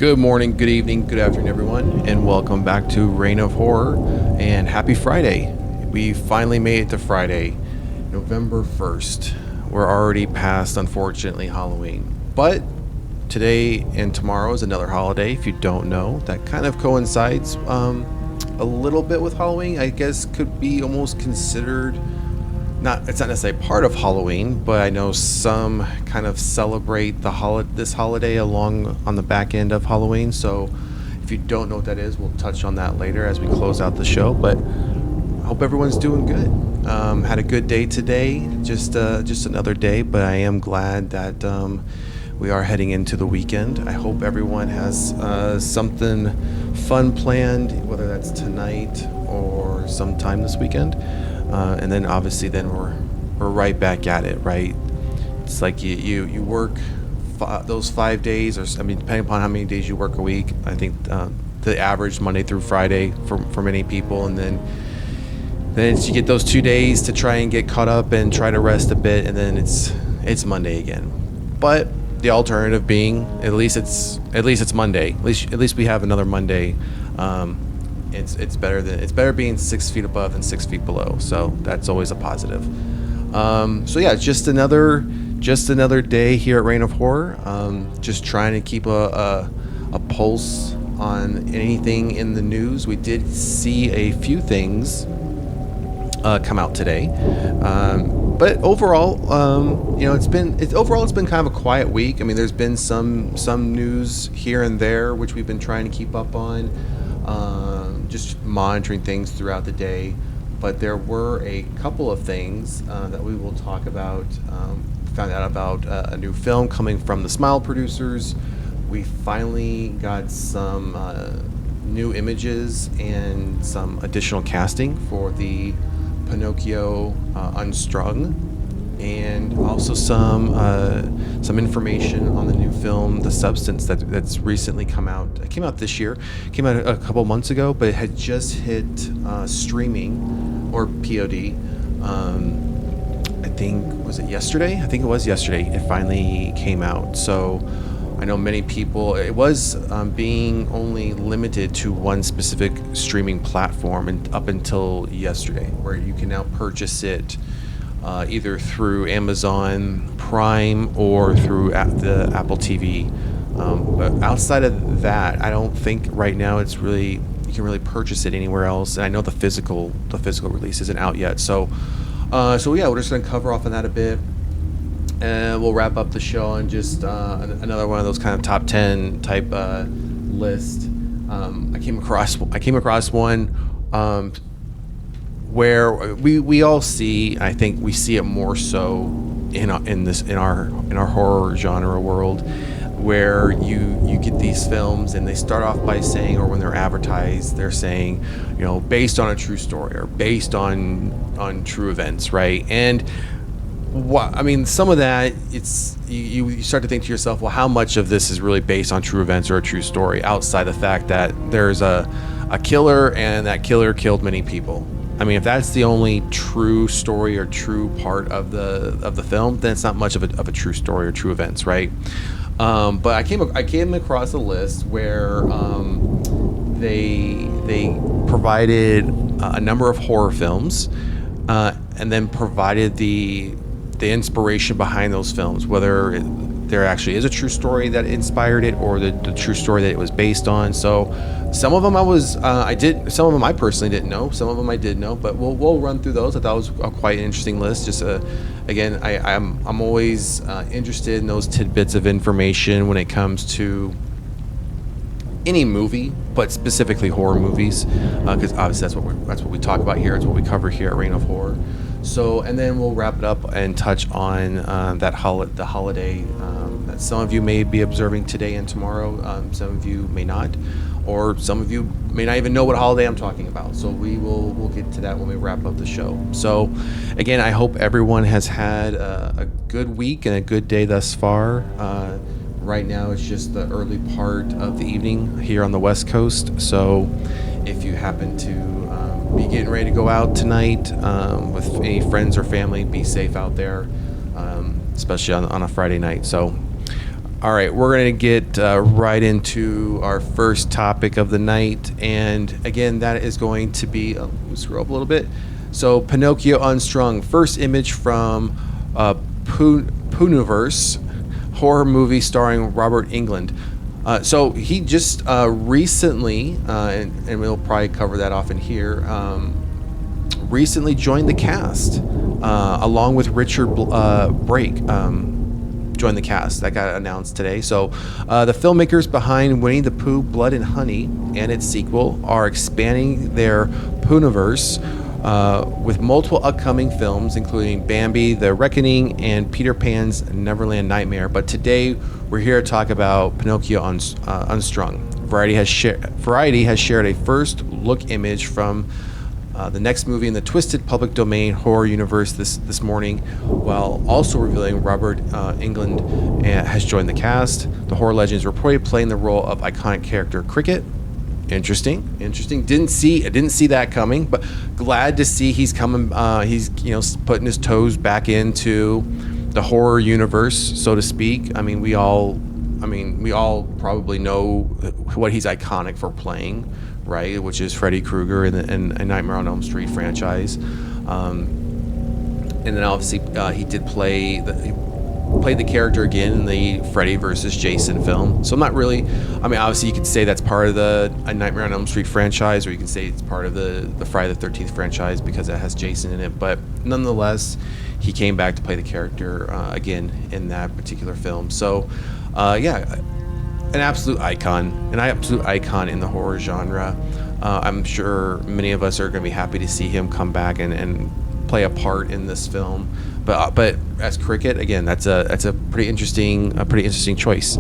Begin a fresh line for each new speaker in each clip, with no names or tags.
Good morning, good evening, good afternoon, everyone, and welcome back to Reign of Horror, and happy Friday. We finally made it to Friday, November 1st. We're already past, unfortunately, Halloween. But today and tomorrow is another holiday, if you don't know. That kind of coincides a little bit with Halloween. I guess could be almost considered it's not necessarily part of Halloween, but I know some kind of celebrate this holiday along on the back end of Halloween. So if you don't know what that is, we'll touch on that later as we close out the show. But I hope everyone's doing good. Had a good day today, just another day, but I am glad that we are heading into the weekend. I hope everyone has something fun planned, whether that's tonight or sometime this weekend. And then obviously then we're right back at it, right? It's like you work those 5 days, or depending upon how many days you work a week. I think the average Monday through Friday for many people, and then you get those 2 days to try and get caught up and try to rest a bit, and then it's Monday again. But the alternative being at least it's Monday. At least we have another Monday. It's better being 6 feet above than 6 feet below. So that's always a positive. So yeah, it's just another day here at Reign of Horror. Just trying to keep a pulse on anything in the news. We did see a few things come out today, but overall, it's been kind of a quiet week. I mean, there's been some news here and there which we've been trying to keep up on. Just monitoring things throughout the day, but there were a couple of things that we will talk about. Found out about a new film coming from the Smile producers. We finally got some new images and some additional casting for the Pinocchio Unstrung, and also some information on the new film, The Substance, that's recently come out. It came out this year. It came out a couple months ago, but it had just hit streaming, or POD. I think, was it yesterday? I think it was yesterday. It finally came out. So I know many people, it was being only limited to one specific streaming platform and up until yesterday, where you can now purchase it either through Amazon Prime or through the Apple TV. But outside of that, I don't think right now you can really purchase it anywhere else. And I know the physical release isn't out yet. So yeah, we're just gonna cover off on that a bit, and we'll wrap up the show on just another one of those kind of top 10 type list. I came across one. Where we all see, I think we see it more so in our horror genre world, where you get these films and they start off by saying, or when they're advertised, they're saying, based on a true story or based on true events, right? And some of that, it's you start to think to yourself, well, how much of this is really based on true events or a true story, outside the fact that there's a killer and that killer killed many people. I mean, if that's the only true story or true part of the film, then it's not much of a true story or true events, right? But I came across a list where they provided a number of horror films, and then provided the inspiration behind those films, whether there actually is a true story that inspired it or the true story that it was based on. So some of them some of them I personally didn't know, some of them I did know, but we'll run through those. I thought it was a quite interesting list. Just again, I'm always interested in those tidbits of information when it comes to any movie, but specifically horror movies, because obviously that's what we talk about here. It's what we cover here at Reign of Horror. So, and then we'll wrap it up and touch on the holiday that some of you may be observing today and tomorrow. Some of you may not, or some of you may not even know what holiday I'm talking about. So we'll get to that when we wrap up the show. So, again, I hope everyone has had a good week and a good day thus far. Right now, it's just the early part of the evening here on the West Coast. So, if you happen to be getting ready to go out tonight with any friends or family, be safe out there, especially on a Friday night. So All right, we're going to get right into our first topic of the night. And again, that is going to be, scroll up a little bit. So, Pinocchio Unstrung, first image from Poohniverse, horror movie starring Robert Englund. So, he just recently, and we'll probably cover that off in here, recently joined the cast, along with Richard Brake. Joined the cast. That got announced today. So the filmmakers behind Winnie the Pooh Blood and Honey and its sequel are expanding their Poohniverse with multiple upcoming films, including Bambi, The Reckoning, and Peter Pan's Neverland Nightmare. But today we're here to talk about Pinocchio Unstrung. Variety has shared a first look image from the next movie in the twisted public domain horror universe this morning, while also revealing Robert Englund has joined the cast. The horror legend is reportedly playing the role of iconic character Cricket. Interesting. Didn't see that coming, but glad to see he's coming. He's putting his toes back into the horror universe, so to speak. I mean, we all probably know what he's iconic for playing, right? Which is Freddy Krueger in Nightmare on Elm Street franchise, and then obviously he did play the character again in the Freddy versus Jason film. So I'm not really, obviously you could say that's part of the Nightmare on Elm Street franchise, or you can say it's part of the Friday the 13th franchise because it has Jason in it. But nonetheless, he came back to play the character again in that particular film. So an absolute icon in the horror genre. I'm sure many of us are going to be happy to see him come back and play a part in this film. But as Cricket, again, that's a pretty interesting choice.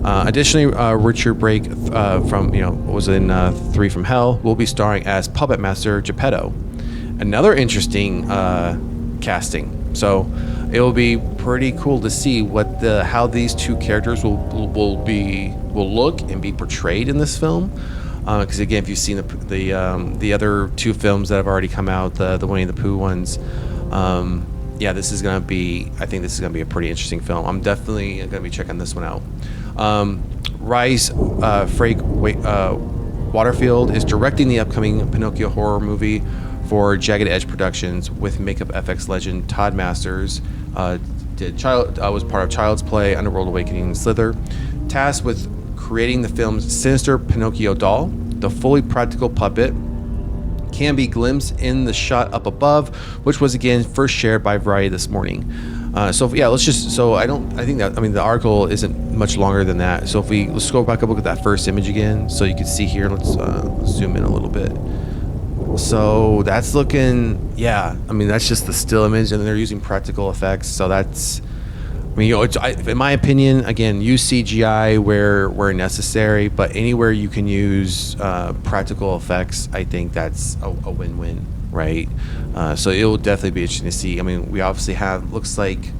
Additionally, Richard Brake from was in Three from Hell will be starring as Puppet Master Geppetto. Another interesting casting. So it will be pretty cool to see how these two characters will look and be portrayed in this film. Because again, if you've seen the other two films that have already come out, the Winnie the Pooh ones, this is gonna be. I think this is gonna be a pretty interesting film. I'm definitely gonna be checking this one out. Rise Frake Waterfield is directing the upcoming Pinocchio horror movie for Jagged Edge Productions with makeup FX legend Todd Masters. Was part of Child's Play, Underworld Awakening, and Slither. Tasked with creating the film's sinister Pinocchio doll, the fully practical puppet can be glimpsed in the shot up above, which was again first shared by Variety this morning. I think that, the article isn't much longer than that. So let's go back and look at that first image again, so you can see here. Let's zoom in a little bit. So that's looking, that's just the still image, and they're using practical effects. So that's, in my opinion, again, use CGI where necessary, but anywhere you can use practical effects, I think that's a win-win, right? So it will definitely be interesting to see. We obviously looks like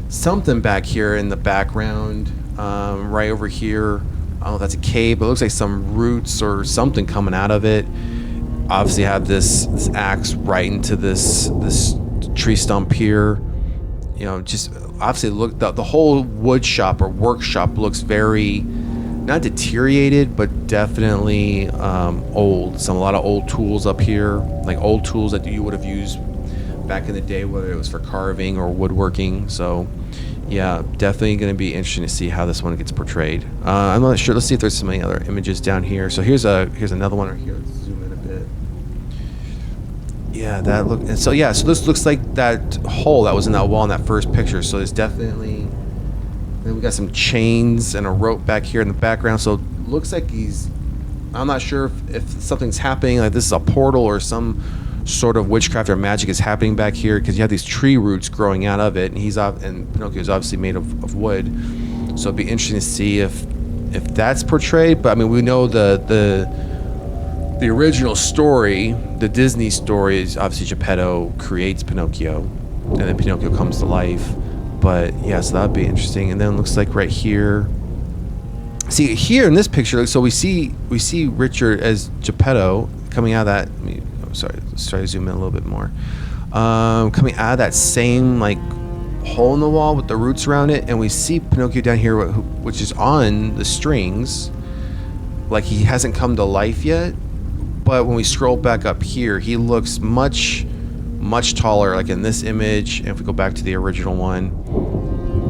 something back here in the background, right over here. I don't know if that's a cave, but it looks like some roots or something coming out of it. Obviously have this axe right into this tree stump here. Just obviously look, the whole wood shop or workshop looks very, not deteriorated, but definitely old. A lot of old tools up here, like old tools that you would have used back in the day, whether it was for carving or woodworking. So yeah, definitely going to be interesting to see how this one gets portrayed. I'm not sure. Let's see if there's some other images down here. So here's another one right here. Let's zoom in a bit. Yeah, so this looks like that hole that was in that wall in that first picture. So there's definitely, then we got some chains and a rope back here in the background. So it looks like I'm not sure if something's happening, like this is a portal or some sort of witchcraft or magic is happening back here, because you have these tree roots growing out of it, and Pinocchio is obviously made of wood. So it'd be interesting to see if that's portrayed. But we know the original story, the Disney story, is obviously Geppetto creates Pinocchio, and then Pinocchio comes to life. But yeah, so that'd be interesting. And then it looks like right here, see here in this picture, so we see Richard as Geppetto coming out of that. Let's try to zoom in a little bit more. Coming out of that same like hole in the wall with the roots around it, and we see Pinocchio down here, which is on the strings, like he hasn't come to life yet. But when we scroll back up here, he looks much taller, like in this image. And if we go back to the original one,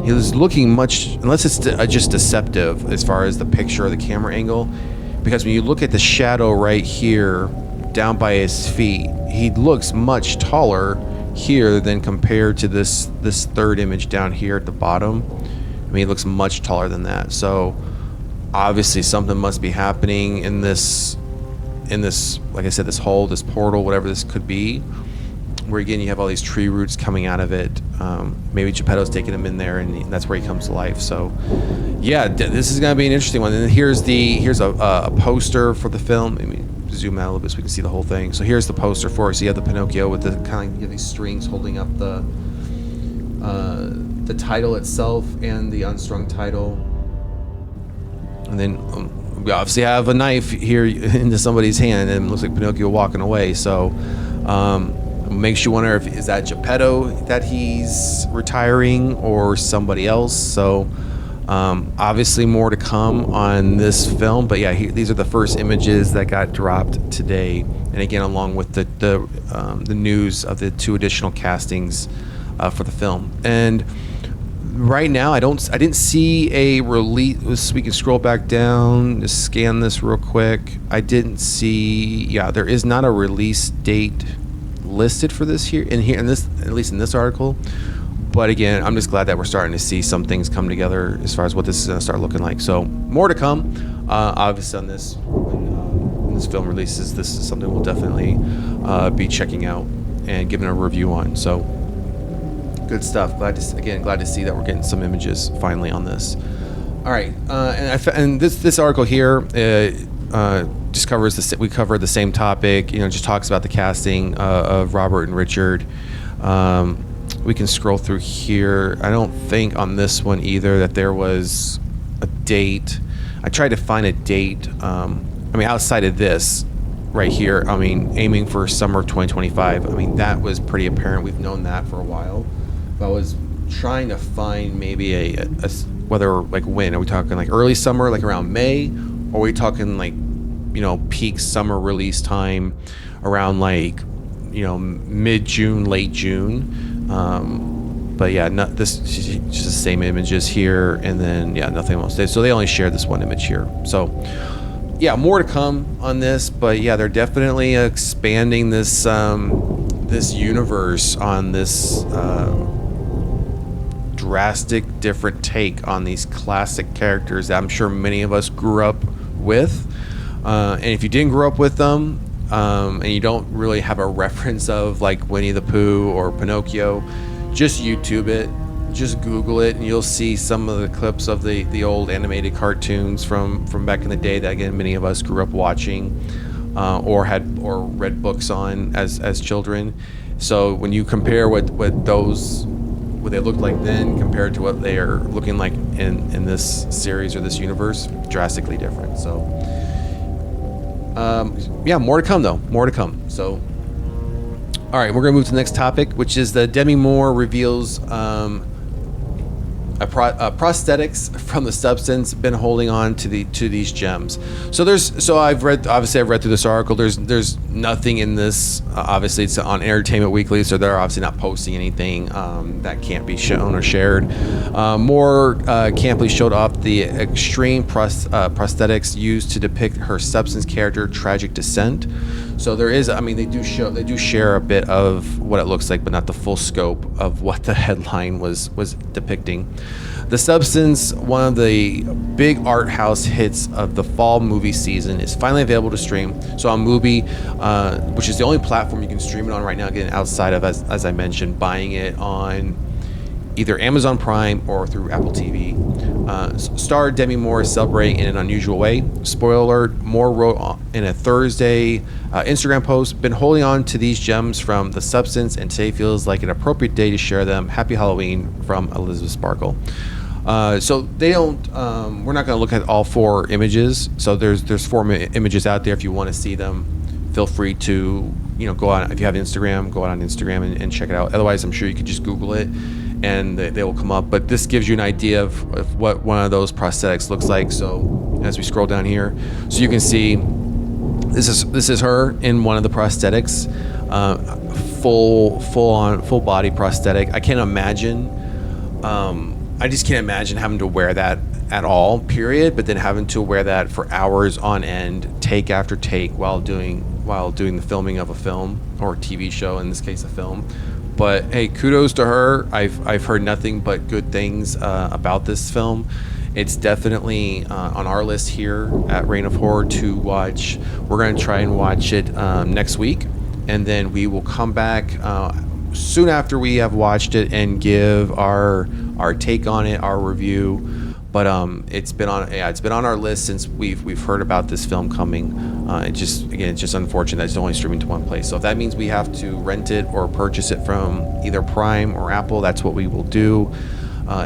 he was looking much, unless it's just deceptive as far as the picture or the camera angle, because when you look at the shadow right here down by his feet, he looks much taller here than compared to this third image down here at the bottom. I mean, he looks much taller than that. So obviously something must be happening in this, like I said, this hole, this portal, whatever this could be, where again you have all these tree roots coming out of it. Maybe Geppetto's taking him in there, and that's where he comes to life. So yeah, this is gonna be an interesting one. And then here's a poster for the film. Let me zoom out a little bit so we can see the whole thing. So here's the poster for it. So you have the Pinocchio with the kind of these strings holding up the title itself and the unstrung title. And then we obviously have a knife here into somebody's hand, and it looks like Pinocchio walking away. So makes you wonder, is that Geppetto that he's retiring or somebody else? So obviously more to come on this film. But yeah, these are the first images that got dropped today, and again along with the news of the 2 additional castings for the film. And right now I didn't see a release. We can scroll back down to scan this real quick. I didn't see, yeah, there is not a release date listed for this here in this, at least in this article. But again, I'm just glad that we're starting to see some things come together as far as what this is going to start looking like. So more to come, obviously, on this. When this film releases, this is something we'll definitely be checking out and giving a review on. So good stuff. Glad to see that we're getting some images finally on this. All right, and this article here just covers we covered the same topic. Just talks about the casting of Robert and Richard. We can scroll through here. I don't think on this one either that there was a date. I tried to find a date. Outside of this right here, aiming for summer of 2025. That was pretty apparent. We've known that for a while. But I was trying to find maybe a whether, like, when are we talking, like early summer, like around May, or are we talking like peak summer release time around like mid-June, late June. But yeah, just the same images here, and then yeah, nothing else. So they only shared this one image here. So yeah, more to come on this, but yeah, they're definitely expanding this this universe on this drastic different take on these classic characters that I'm sure many of us grew up with. And if you didn't grow up with them, and you don't really have a reference of like Winnie the Pooh or Pinocchio, just YouTube it, just Google it, and you'll see some of the clips of the old animated cartoons from back in the day that again many of us grew up watching, or read books on as children. So when you compare what they looked like then compared to what they are looking like in this series or this universe, drastically different. So yeah, more to come though. More to come. So, all right, we're gonna move to the next topic, which is the Demi Moore reveals prosthetics from the substance been holding on to these gems. So I've read through this article. There's nothing in this. Obviously, it's on Entertainment Weekly, so they're obviously not posting anything that can't be shown or shared. Moore camply showed off the extreme prosthetics used to depict her substance character tragic descent. So there is, they do share a bit of what it looks like, but not the full scope of what the headline was depicting. The Substance, one of the big art house hits of the fall movie season, is finally available to stream. So on Mubi, which is the only platform you can stream it on right now, again, outside of, as I mentioned, buying it on either Amazon Prime or through Apple TV. Star Demi Moore is celebrating in an unusual way. Spoiler alert, Moore wrote in a Thursday Instagram post, "Been holding on to these gems from The Substance, and today feels like an appropriate day to share them. Happy Halloween," from Elizabeth Sparkle. So they don't, we're not going to look at all 4 images. So there's 4 images out there. If you want to see them, feel free to, go on. If you have Instagram, go out on Instagram and check it out. Otherwise, I'm sure you could just Google it and they will come up. But this gives you an idea of what one of those prosthetics looks like. So as we scroll down here, so you can see this is her in one of the prosthetics, full body prosthetic. I can't imagine. I just can't imagine having to wear that at all, period. But then having to wear that for hours on end, take after take, while doing the filming of a film or a TV show, in this case a film. But hey, kudos to her. I've heard nothing but good things about this film. It's definitely on our list here at Reign of Horror to watch. We're going to try and watch it next week, and then we will come back soon after we have watched it and give our take on it, our review. But it's been on our list since we've heard about this film coming. It's just unfortunate that it's only streaming to one place. So if that means we have to rent it or purchase it from either Prime or Apple, that's what we will do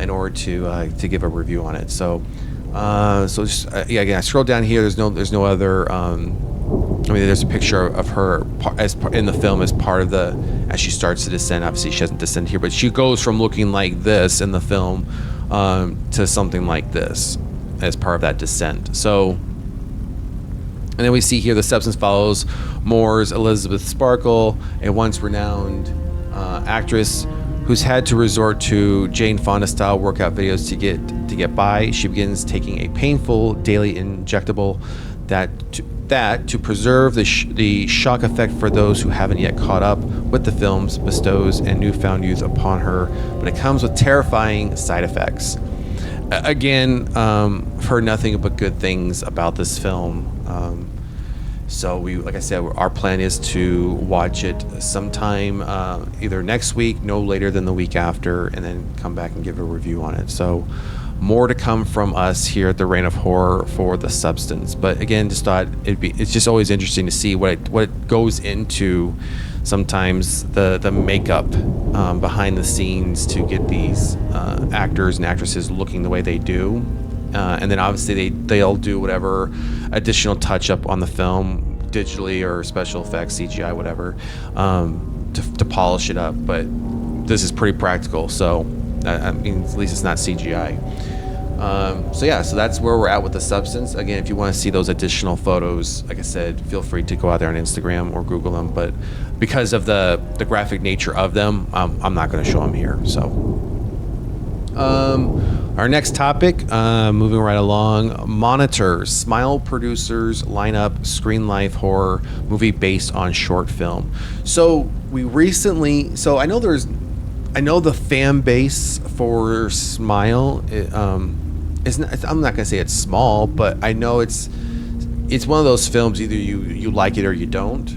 in order to give a review on it. So just again, I scroll down here. There's no other. There's a picture of her in the film as part of as she starts to descend. Obviously, she doesn't descend here, but she goes from looking like this in the film to something like this as part of that descent. So, and then we see here the substance follows Moore's Elizabeth Sparkle, a once renowned actress who's had to resort to Jane Fonda style workout videos to get by. She begins taking a painful daily injectable that to preserve the shock effect for those who haven't yet caught up with the films bestows a newfound youth upon her, but it comes with terrifying side effects. Again, I've heard nothing but good things about this film. So like I said, our plan is to watch it sometime either next week, no later than the week after, and then come back and give a review on it. So more to come from us here at the Reign of Horror for The Substance. But again, just thought it's just always interesting to see what it goes into sometimes the makeup behind the scenes to get these actors and actresses looking the way they do. And then obviously they'll do whatever additional touch up on the film digitally or special effects, CGI, whatever, to polish it up. But this is pretty practical, so I mean, at least it's not CGI. So that's where we're at with The Substance. Again, if you want to see those additional photos, like I said, feel free to go out there on Instagram or Google them. But because of the graphic nature of them, I'm not going to show them here. So our next topic, moving right along, Monitors. Smile producers line up Screenlife horror movie based on short film. So I know the fan base for Smile is not, I'm not gonna say it's small, but I know it's one of those films either you like it or you don't.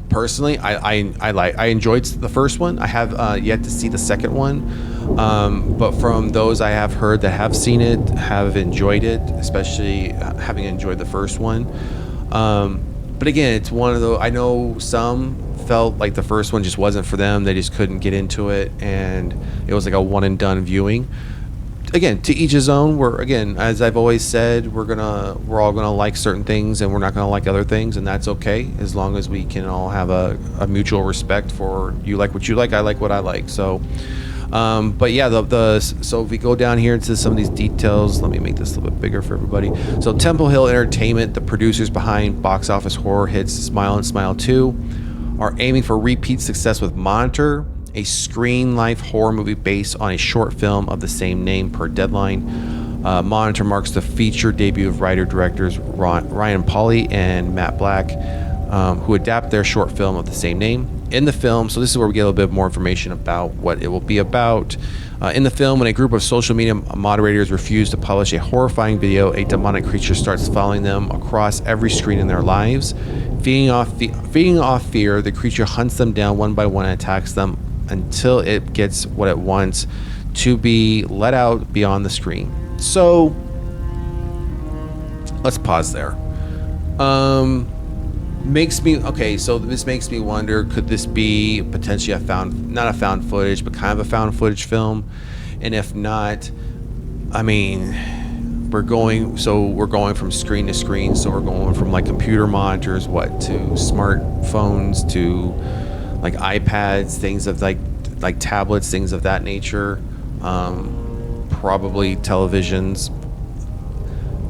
Personally, I enjoyed the first one. I have yet to see the second one, but from those I have heard that have seen it, have enjoyed it, especially having enjoyed the first one. But again, it's one of those. I know some felt like the first one just wasn't for them. They just couldn't get into it, and it was like a one and done viewing. Again, to each his own. As I've always said, we're all gonna like certain things, and we're not gonna like other things, and that's okay as long as we can all have a mutual respect for you like what you like, I like what I like. So, but yeah, so if we go down here into some of these details, let me make this a little bit bigger for everybody. So Temple Hill Entertainment, the producers behind box office horror hits Smile and Smile 2, are aiming for repeat success with Monitor, a Screenlife horror movie based on a short film of the same name per Deadline. Monitor marks the feature debut of writer-directors Ryan Pauly and Matt Black, who adapt their short film of the same name. In the film, so this is where we get a little bit more information about what it will be about. In the film, when a group of social media moderators refuse to publish a horrifying video, a demonic creature starts following them across every screen in their lives. Feeding off fear, the creature hunts them down one by one and attacks them until it gets what it wants to be let out beyond the screen. So let's pause there. This makes me wonder, could this be potentially not a found footage, but kind of a found footage film? And if not, I mean, we're going from screen to screen, so we're going from like computer monitors to smartphones to like iPads, things of like like tablets, things of that nature, probably televisions.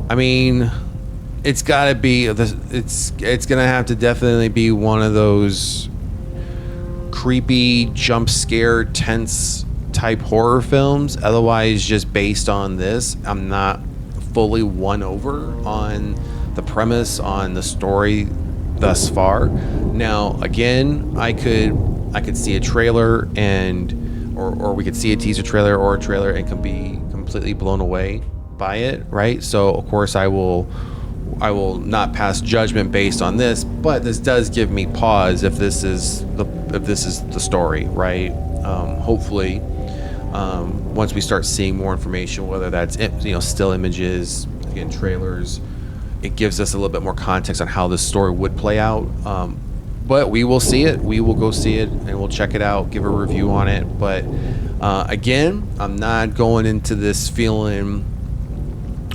I mean, it's got to be it's gonna have to definitely be one of those creepy, jump scare, tense type horror films. Otherwise, just based on this, I'm not fully won over on the premise, on the story thus far. Now, again, I could see a trailer or we could see a teaser trailer or a trailer and can be completely blown away by it, right? So of course I will not pass judgment based on this, but this does give me pause if this is the story, right? Hopefully, once we start seeing more information, whether that's still images, again trailers, it gives us a little bit more context on how this story would play out. But we will see it. We will go see it and we'll check it out, give a review on it. But again, I'm not going into this feeling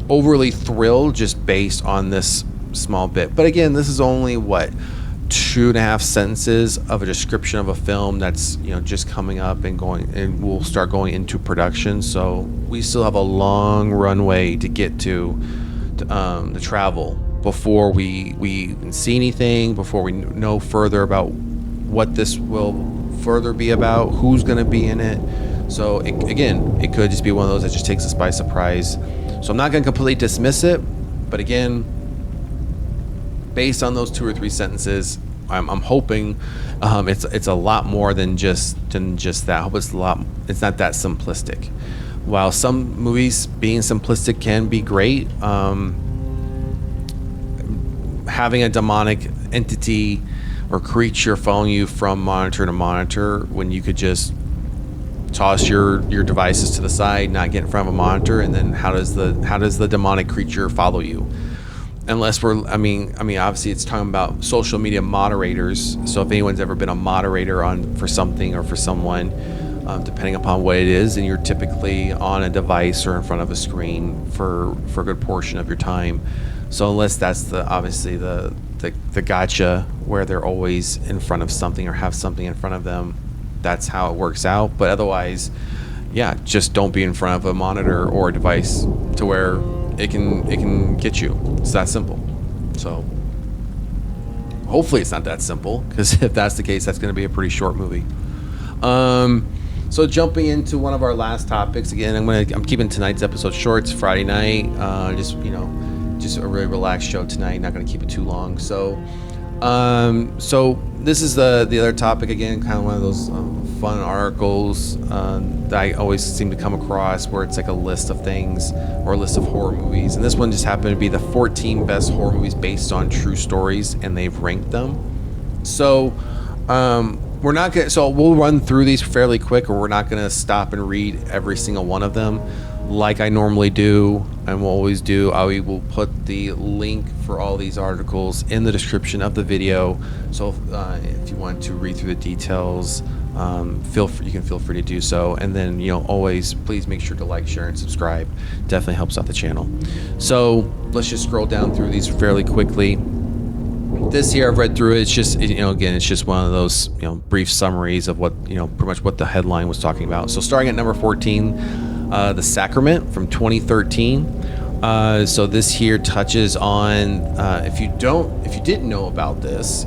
overly thrilled just based on this small bit. But again, this is only 2.5 sentences of a description of a film that's just coming up and we'll start going into production. So we still have a long runway to get to the travel before we see anything, before we know further about what this will further be about, who's going to be in it. So it could just be one of those that just takes us by surprise. So I'm not going to completely dismiss it, but again, based on those 2 or 3 sentences, I'm hoping it's a lot more than just that. I hope it's not that simplistic. While some movies being simplistic can be great, having a demonic entity or creature following you from monitor to monitor when you could just toss your devices to the side, not get in front of a monitor, and then how does the demonic creature follow you? Unless I mean obviously it's talking about social media moderators. So if anyone's ever been a moderator for something or for someone, depending upon what it is, and you're typically on a device or in front of a screen for a good portion of your time. So unless that's obviously the gotcha where they're always in front of something or have something in front of them, that's how it works out. But otherwise, yeah, just don't be in front of a monitor or a device to where it can get you. It's that simple. So hopefully it's not that simple, because if that's the case, that's going to be a pretty short movie. So jumping into one of our last topics, again, I'm keeping tonight's episode short. It's Friday night, just a really relaxed show tonight. Not going to keep it too long. So this is the other topic, again, kind of one of those fun articles that I always seem to come across, where it's like a list of things or a list of horror movies, and this one just happened to be the 14 best horror movies based on true stories, and they've ranked them. So we'll run through these fairly quick, or we're not going to stop and read every single one of them like I normally do and will always do. I will put the link for all these articles in the description of the video. So if you want to read through the details, you can feel free to do so. And then, always please make sure to like, share, and subscribe. Definitely helps out the channel. So let's just scroll down through these fairly quickly. This here, I've read through it. It's just, again, it's just one of those, brief summaries of what, pretty much what the headline was talking about. So starting at number 14, The Sacrament from 2013. So this here touches on, if you didn't know about this,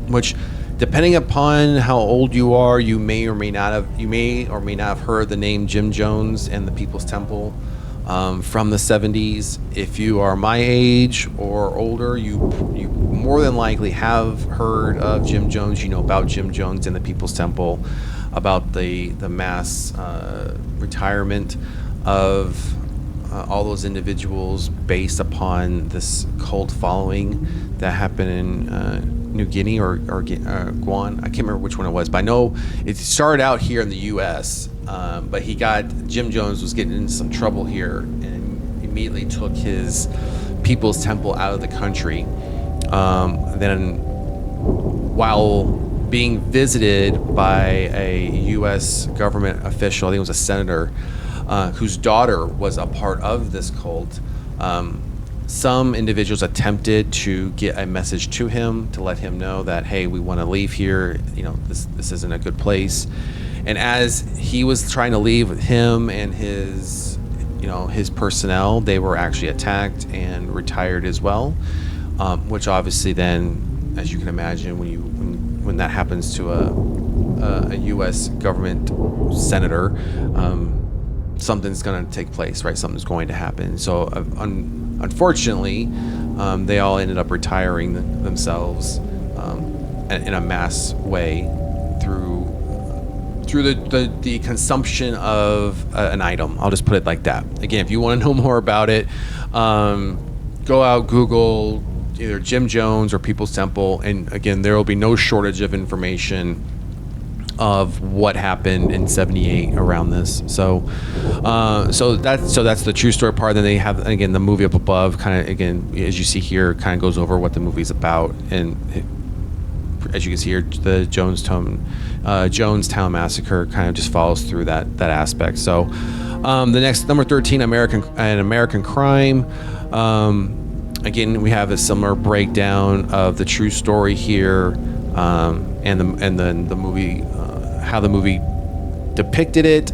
which depending upon how old you are, you may or may not have heard the name Jim Jones and the People's Temple from the 70s. If you are my age or older, you more than likely have heard of Jim Jones. You know about Jim Jones and the People's Temple, about the mass retirement of all those individuals based upon this cult following that happened in New Guinea or Guam. I can't remember which one it was, but I know it started out here in the U.S., but Jim Jones was getting into some trouble here and immediately took his People's Temple out of the country. Then while being visited by a U.S. government official, I think it was a senator, whose daughter was a part of this cult, some individuals attempted to get a message to him to let him know that, hey, we want to leave here. This isn't a good place. And as he was trying to leave, him and his personnel, they were actually attacked and retired as well. Which obviously then, as you can imagine, when that happens to a U.S. government senator, something's going to take place, right? Something's going to happen. So unfortunately, they all ended up retiring themselves in a mass way through the consumption of an item. I'll just put it like that. Again, if you want to know more about it, go out, Google either Jim Jones or People's Temple, and again, there will be no shortage of information of what happened in 78 around this. So that's the true story part. Then they have, again, the movie up above, kind of, again, as you see here, kind of goes over what the movie's about. And as you can see here, the Jonestown Massacre kind of just follows through that aspect. So the next, number 13, American Crime. Again, we have a similar breakdown of the true story here, and then the movie, how the movie depicted it,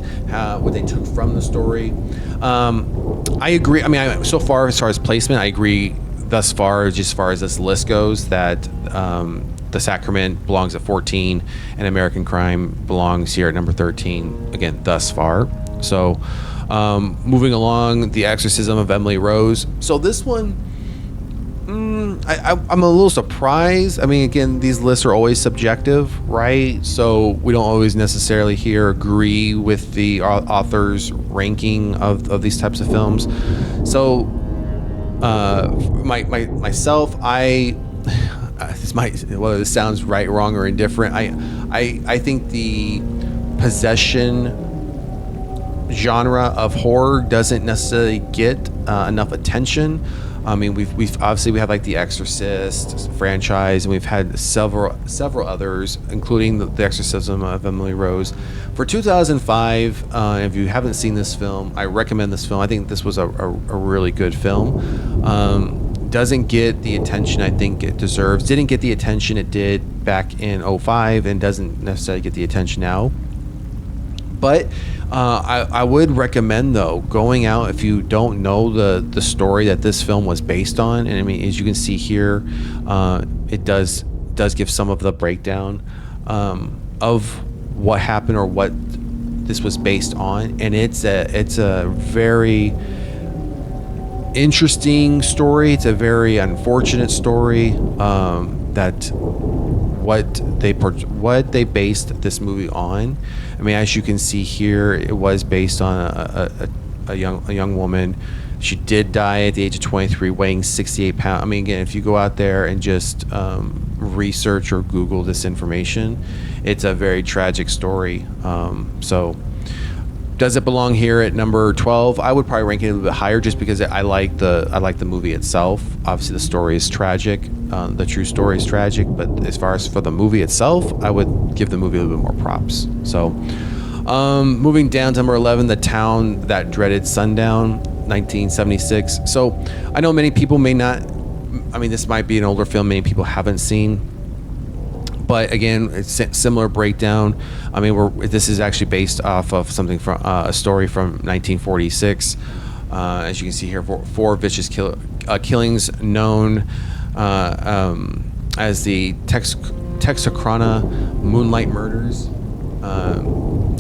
what they took from the story. I agree. I mean, so far as far as placement, I agree thus far, just as far as this list goes, that The Sacrament belongs at 14 and American Crime belongs here at number 13, again, thus far. So moving along, The Exorcism of Emily Rose. So this one, I'm a little surprised. I mean, again, these lists are always subjective, right? So we don't always necessarily here agree with the author's ranking of these types of films. So myself, whether this sounds right, wrong, or indifferent, I think the possession genre of horror doesn't necessarily get enough attention. I mean, we've obviously we have like the Exorcist franchise, and we've had several others, including the Exorcism of Emily Rose. For 2005, if you haven't seen this film, I recommend this film. I think this was a really good film. Doesn't get the attention I think it deserves. Didn't get the attention it did back in 2005, and doesn't necessarily get the attention now. But I would recommend, though, going out if you don't know the story that this film was based on. And I mean, as you can see here, it does give some of the breakdown of what happened or what this was based on, and it's a very interesting story. It's a very unfortunate story that what they based this movie on. I mean, as you can see here, it was based on a young woman. She did die at the age of 23, weighing 68 pounds. I mean, again, if you go out there and just research or Google this information, it's a very tragic story. So does it belong here at number 12? I would probably rank it a little bit higher, just because I like the movie itself. Obviously, the story is tragic. The true story is tragic, but as far as for the movie itself, I would give the movie a little bit more props. So, moving down to number 11, The Town That Dreaded Sundown, 1976. So, I know many people may not. I mean, this might be an older film many people haven't seen. But again, it's similar breakdown. I mean, this is actually based off of something from a story from 1946. As you can see here, four vicious killings known as the Texarkana Moonlight Murders.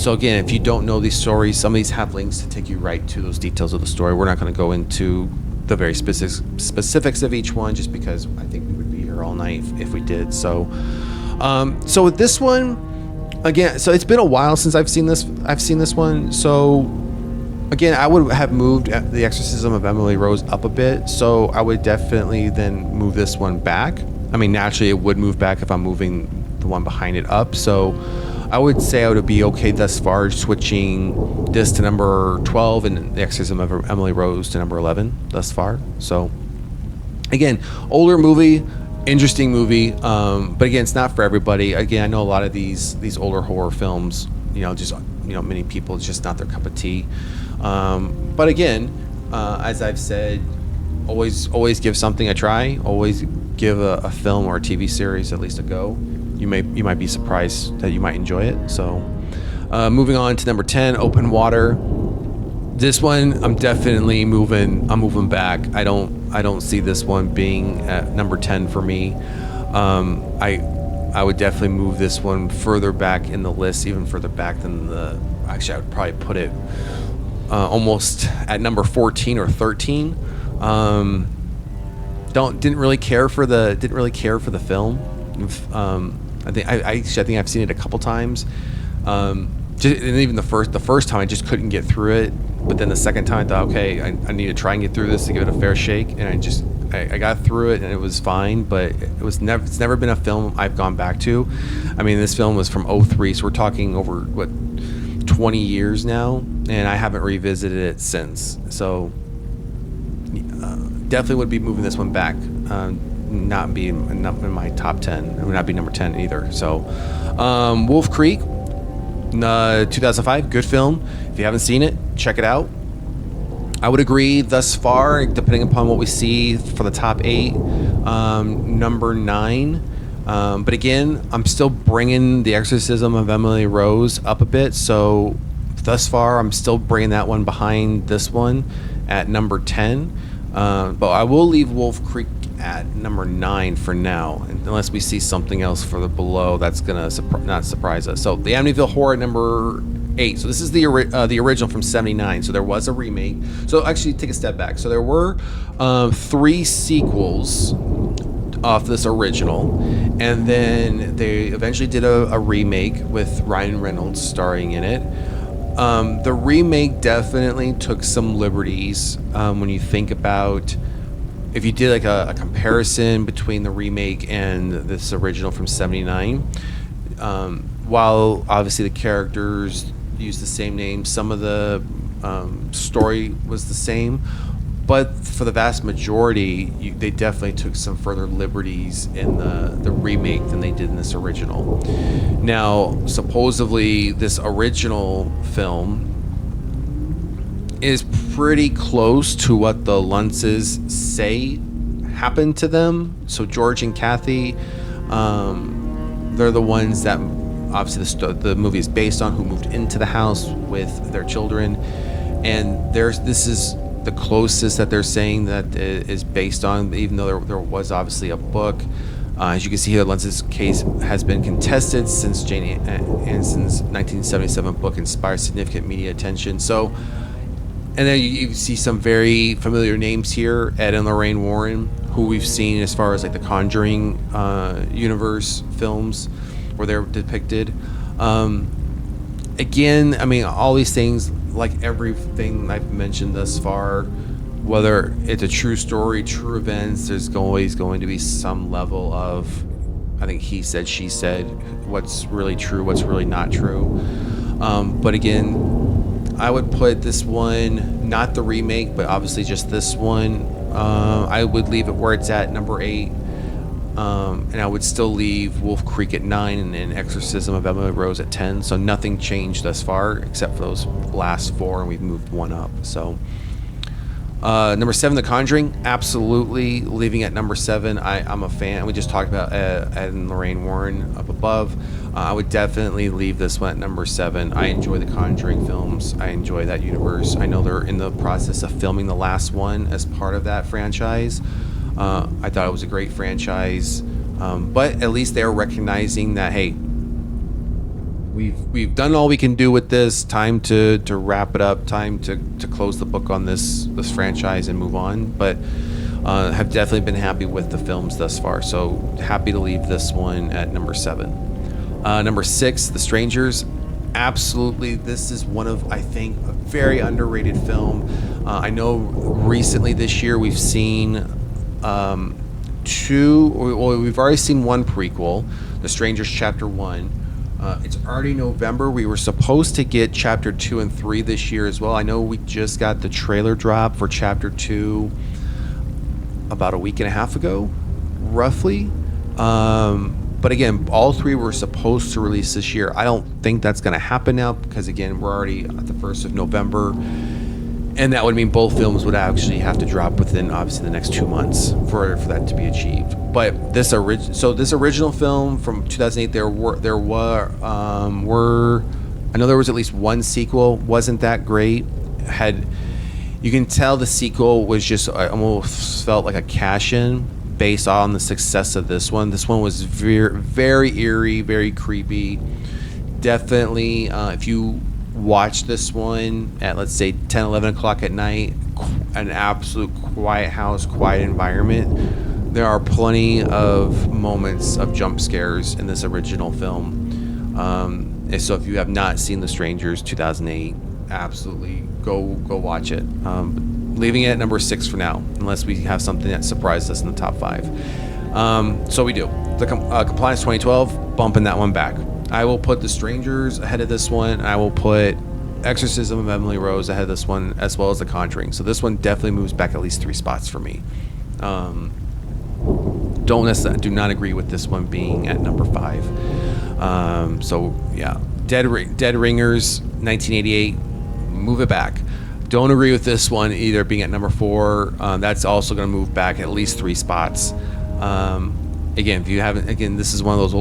So again, if you don't know these stories, some of these have links to take you right to those details of the story. We're not going to go into the very specifics of each one, just because I think we would be here all night if we did. So with this one, again, so it's been a while since I've seen this one. So again, I would have moved The Exorcism of Emily Rose up a bit. So I would definitely then move this one back. I mean, naturally it would move back if I'm moving the one behind it up. So I would say I would be okay thus far switching this to number 12 and The Exorcism of Emily Rose to number 11 thus far. So again, older movie, interesting movie, but again, it's not for everybody. Again, I know a lot of these older horror films, many people, it's just not their cup of tea. But again, as I've said, always give something a try. Always give a film or a TV series at least a go. You might be surprised that you might enjoy it. So, moving on to number 10, Open Water. This one, I'm definitely moving. I'm moving back. I don't see this one being at number 10 for me. I would definitely move this one further back in the list, even further back than the. Actually, I would probably put it almost at number 14 or 13. Didn't really care for the film. I think I've seen it a couple times. And even the first time I just couldn't get through it. But then the second time I thought, okay, I need to try and get through this to give it a fair shake, and I got through it and it was fine. But it's never been a film I've gone back to. I mean, this film was from 2003, so we're talking over 20 years now, and I haven't revisited it since. So definitely would be moving this one back. Not in my top 10. It would not be number 10 either. So Wolf Creek, 2005, good film. If you haven't seen it, check it out. I would agree thus far, depending upon what we see for the top 8, number 9. But again, I'm still bringing The Exorcism of Emily Rose up a bit. So thus far, I'm still bringing that one behind this one at number 10. But I will leave Wolf Creek at number 9 for now, unless we see something else further below that's gonna not surprise us. So the Amityville Horror at number 8. So this is the original from '79. So there was a remake. So actually, take a step back. So there were 3 sequels off this original, and then they eventually did a remake with Ryan Reynolds starring in it. The remake definitely took some liberties when you think about. If you did like a comparison between the remake and this original from '79, while obviously the characters used the same name, some of the story was the same, but for the vast majority, they definitely took some further liberties in the remake than they did in this original. Now, supposedly, this original film is pretty close to what the Luntzes say happened to them. So George and Kathy, they're the ones that obviously the movie is based on, who moved into the house with their children, and this is the closest that they're saying that is based on, even though there was obviously a book. As you can see here, the Luntz's case has been contested since Jane Anson's 1977 book inspired significant media attention. So, and then you see some very familiar names here: Ed and Lorraine Warren, who we've seen as far as like the Conjuring universe films where they're depicted. Again, I mean, all these things, like everything I've mentioned thus far, whether it's a true story, true events, there's always going to be some level of, I think he said, she said, what's really true, what's really not true. But again, I would put this one, not the remake, but obviously just this one. I would leave it where it's at, number 8. And I would still leave Wolf Creek at 9 and Exorcism of Emily Rose at 10. So nothing changed thus far except for those last 4, and we've moved one up. So number 7, The Conjuring, absolutely leaving at number 7. I'm a fan. We just talked about Ed and Lorraine Warren up above. I would definitely leave this one at number 7. I enjoy the Conjuring films. I enjoy that universe. I know they're in the process of filming the last one as part of that franchise. I thought it was a great franchise, but at least they're recognizing that, hey, we've done all we can do with this. Time to wrap it up. Time to close the book on this franchise and move on. But have definitely been happy with the films thus far. So happy to leave this one at number 7. Number 6, The Strangers. Absolutely, this is one of, I think, a very underrated film. I know recently this year we've seen 2, well, we've already seen one prequel, The Strangers Chapter 1. It's already November. We were supposed to get Chapter 2 and 3 this year as well. I know we just got the trailer drop for Chapter 2 about a week and a half ago, roughly. But again, all 3 were supposed to release this year. I don't think that's going to happen now because, again, we're already at the 1st of November. And that would mean both films would actually have to drop within obviously the next 2 months for that to be achieved. But this original film from 2008, there were I know there was at least one sequel, wasn't that great. You can tell the sequel was just, I almost felt like a cash-in based on the success of this one. This one was very, very eerie, very creepy. Definitely, if you watch this one at, let's say, 10, 11 o'clock at night, an absolute quiet house, quiet environment, there are plenty of moments of jump scares in this original film. And so if you have not seen The Strangers 2008, absolutely go watch it. Leaving it at number 6 for now, unless we have something that surprised us in the top 5. So we do. The Compliance 2012, bumping that one back. I will put The Strangers ahead of this one. I will put Exorcism of Emily Rose ahead of this one, as well as The Conjuring. So this one definitely moves back at least 3 spots for me. Do not agree with this one being at number 5. So yeah, Dead Ringers 1988, move it back. Don't agree with this one either being at number 4. That's also going to move back at least 3 spots. Again, if you haven't, this is one of those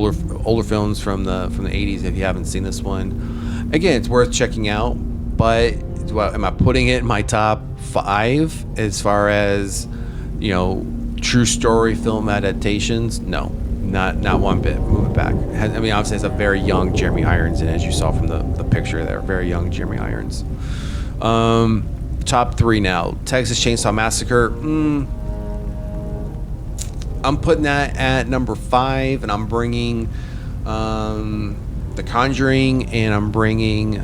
older films from the 80s. If you haven't seen this one, again, it's worth checking out. But am I putting it in my top 5 as far as, true story film adaptations? No, not one bit. Move it back. Obviously, it's a very young Jeremy Irons, and as you saw from the picture there, very young Jeremy Irons. Top 3 now. Texas Chainsaw Massacre. I'm putting that at number 5, and I'm bringing The Conjuring, and I'm bringing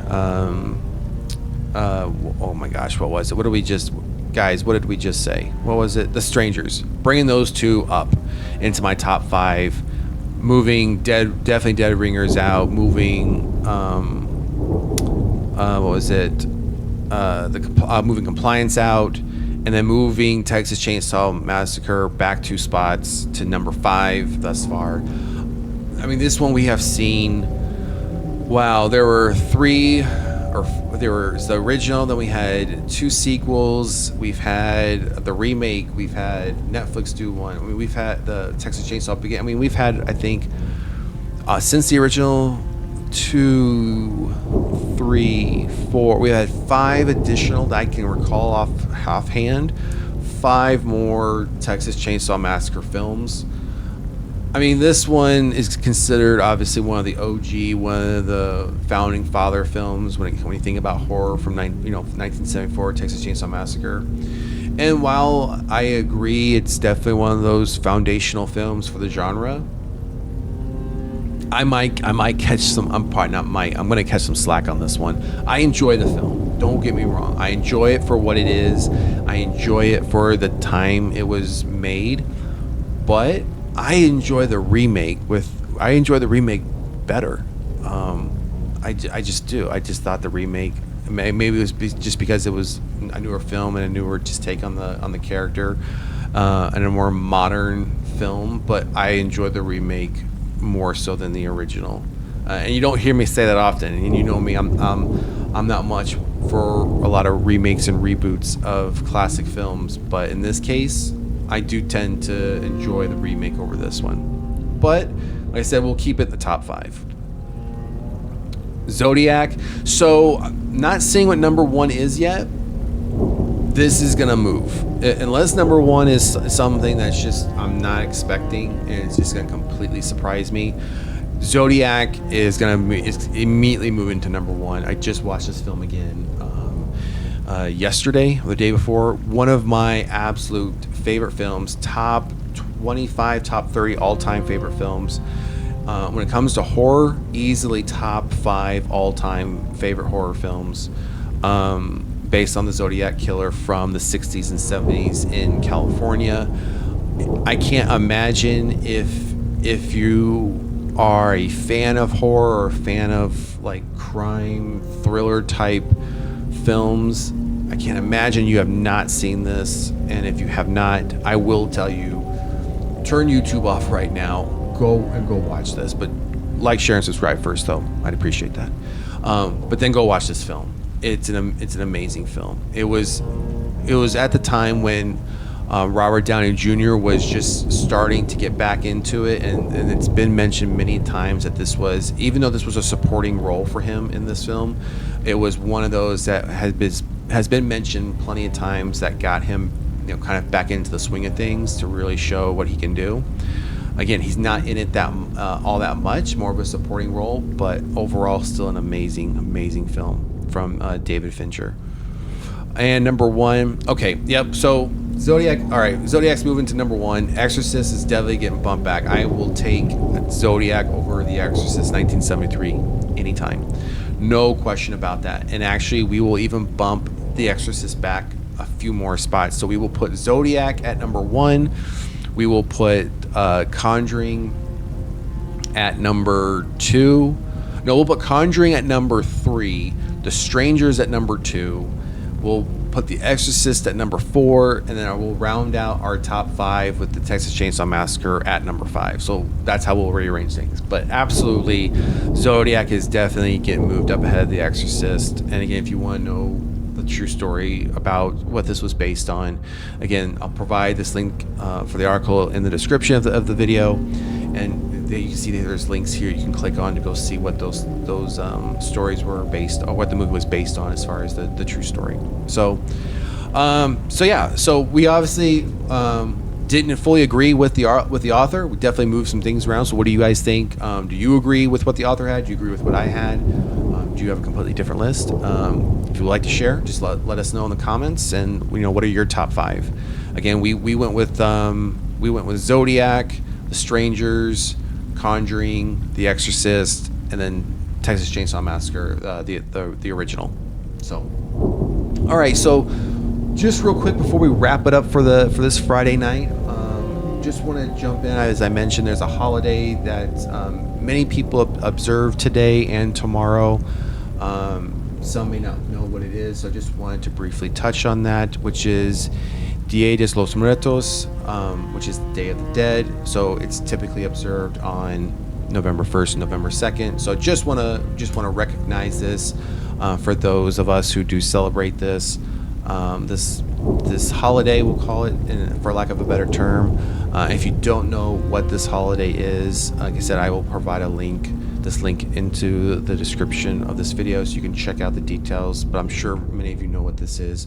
oh my gosh, what was it? What did we just say? What was it? The Strangers. Bringing those 2 up into my top 5. Moving definitely Dead Ringers out. Moving moving Compliance out. And then moving Texas Chainsaw Massacre back 2 spots to number 5 thus far. This one we have seen. Wow, there were 3, there was the original, then we had 2 sequels. We've had the remake. We've had Netflix do one. We've had the Texas Chainsaw Begin. We've had, I think, since the original, 2, 3, 4. We had 5 additional that I can recall offhand. 5 more Texas Chainsaw Massacre films. This one is considered obviously one of the OG, one of the founding father films when you think about horror from 1974, Texas Chainsaw Massacre. And while I agree it's definitely one of those foundational films for the genre, I might catch some. I'm going to catch some slack on this one. I enjoy the film. Don't get me wrong. I enjoy it for what it is. I enjoy it for the time it was made. But I enjoy the remake better. I just do. I just thought the remake, maybe it was just because it was a newer film and a newer just take on the character, and a more modern film. But I enjoy the remake more so than the original, and you don't hear me say that often. And you know me, I'm not much for a lot of remakes and reboots of classic films, but in this case, I do tend to enjoy the remake over this one. But like I said, we'll keep it in the top 5. Zodiac. So, not seeing what number 1 is yet. This is gonna move, unless number 1 is something that's just I'm not expecting, and it's just gonna completely surprise me. Zodiac is immediately moving to number 1. I just watched this film again yesterday or the day before. One of my absolute favorite films, top 25, top 30 all-time favorite films. When it comes to horror, easily top 5 all-time favorite horror films. Based on the Zodiac Killer from the 60s and 70s in California. I can't imagine if you are a fan of horror or a fan of like crime thriller type films, I can't imagine you have not seen this. And if you have not, I will tell you, turn YouTube off right now, go watch this. But like, share, and subscribe first, though. I'd appreciate that. But then go watch this film. it's an amazing film. It was at the time when Robert Downey Jr. was just starting to get back into it, and it's been mentioned many times that this was, even though this was a supporting role for him in this film, it was one of those that has been mentioned plenty of times that got him, kind of back into the swing of things to really show what he can do. Again, he's not in it that all that much, more of a supporting role, but overall still an amazing film from David Fincher. And number one, okay, yep, so Zodiac, all right, Zodiac's moving to number one. Exorcist is definitely getting bumped back. I will take Zodiac over The Exorcist 1973 anytime. No question about that. And actually, we will even bump The Exorcist back a few more spots. So we will put Zodiac at number one. We will put Conjuring at number two. No, we'll put Conjuring at number three. The Strangers at number two. We'll put The Exorcist at number four, and then I will round out our top five with the Texas Chainsaw Massacre at number five. So that's how we'll rearrange things. But absolutely, Zodiac is definitely getting moved up ahead of The Exorcist. And again, if you want to know the true story about what this was based on, again, I'll provide this link for the article in the description of the video. And you can see that there's links here you can click on to go see what those stories were based, or what the movie was based on as far as the true story. So we obviously didn't fully agree with the author. We definitely moved some things around. So what do you guys think? Do you agree with what the author had? Do you agree with what I had? Do you have a completely different list? If you would like to share, just let us know in the comments. And what are your top five? Again, we went with Zodiac, The Strangers, Conjuring, The Exorcist, and then Texas Chainsaw Massacre, the original. So, all right. So, just real quick before we wrap it up for this Friday night, just want to jump in. As I mentioned, there's a holiday that many people observe today and tomorrow. Some may not know what it is, so I just wanted to briefly touch on that, which is Dia de los Muertos, which is the Day of the Dead. So it's typically observed on November 1st and November 2nd. So just want to recognize this for those of us who do celebrate this holiday, we'll call it, for lack of a better term. If you don't know what this holiday is, like I said, I will provide this link into the description of this video so you can check out the details, but I'm sure many of you know what this is.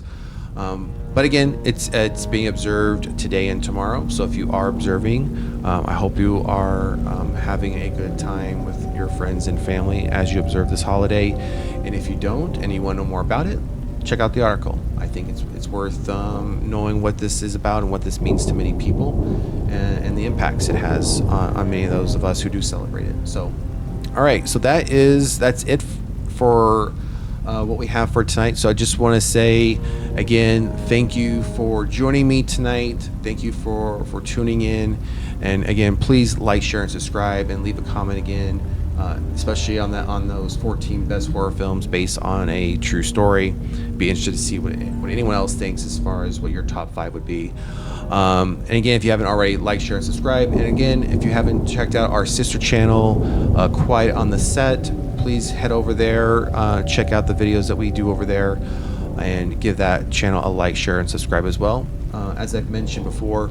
But again, it's being observed today and tomorrow. So if you are observing, I hope you are having a good time with your friends and family as you observe this holiday. And if you don't, and you want to know more about it, check out the article. I think it's worth knowing what this is about and what this means to many people, and the impacts it has on many of those of us who do celebrate it. So, all right. So that's it for what we have for tonight. So I just want to say again, thank you for joining me tonight. Thank you for tuning in, and again, please like, share, and subscribe, and leave a comment again, especially on those 14 best horror films based on a true story. Be interested to see what anyone else thinks as far as what your top 5 would be. And again, if you haven't already, like, share, and subscribe. And again, if you haven't checked out our sister channel, Quiet on the Set, please head over there, check out the videos that we do over there, and give that channel a like, share, and subscribe as well. As I've mentioned before,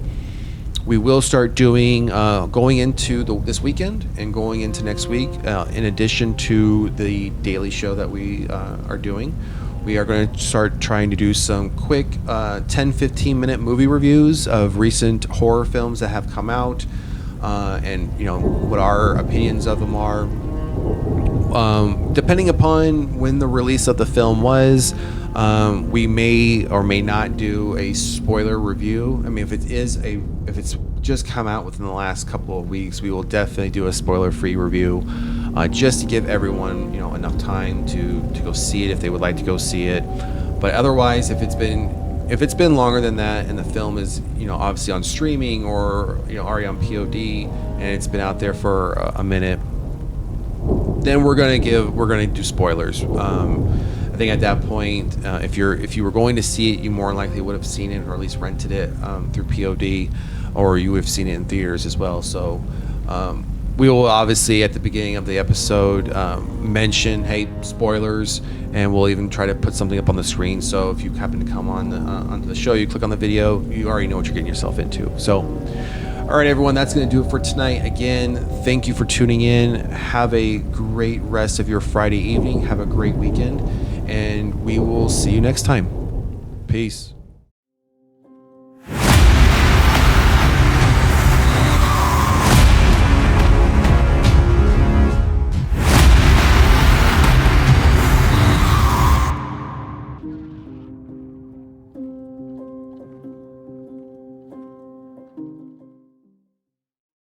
we will start doing going into this weekend and going into next week, in addition to the daily show that we are doing. We are going to start trying to do some quick 10-15 minute movie reviews of recent horror films that have come out, and what our opinions of them are. Depending upon when the release of the film was, we may or may not do a spoiler review. I mean, if it's just come out within the last couple of weeks, we will definitely do a spoiler-free review, just to give everyone enough time to go see it if they would like to go see it. But otherwise, if it's been longer than that, and the film is obviously on streaming or already on POD, and it's been out there for a minute, then we're gonna do spoilers. I think at that point, if you were going to see it, you more than likely would have seen it, or at least rented it through POD, or you would have seen it in theaters as well. So We will obviously at the beginning of the episode mention, hey, spoilers, and we'll even try to put something up on the screen. So if you happen to come on onto the show, you click on the video, you already know what you're getting yourself into. So, all right, everyone, that's going to do it for tonight. Again, thank you for tuning in. Have a great rest of your Friday evening. Have a great weekend, and we will see you next time. Peace.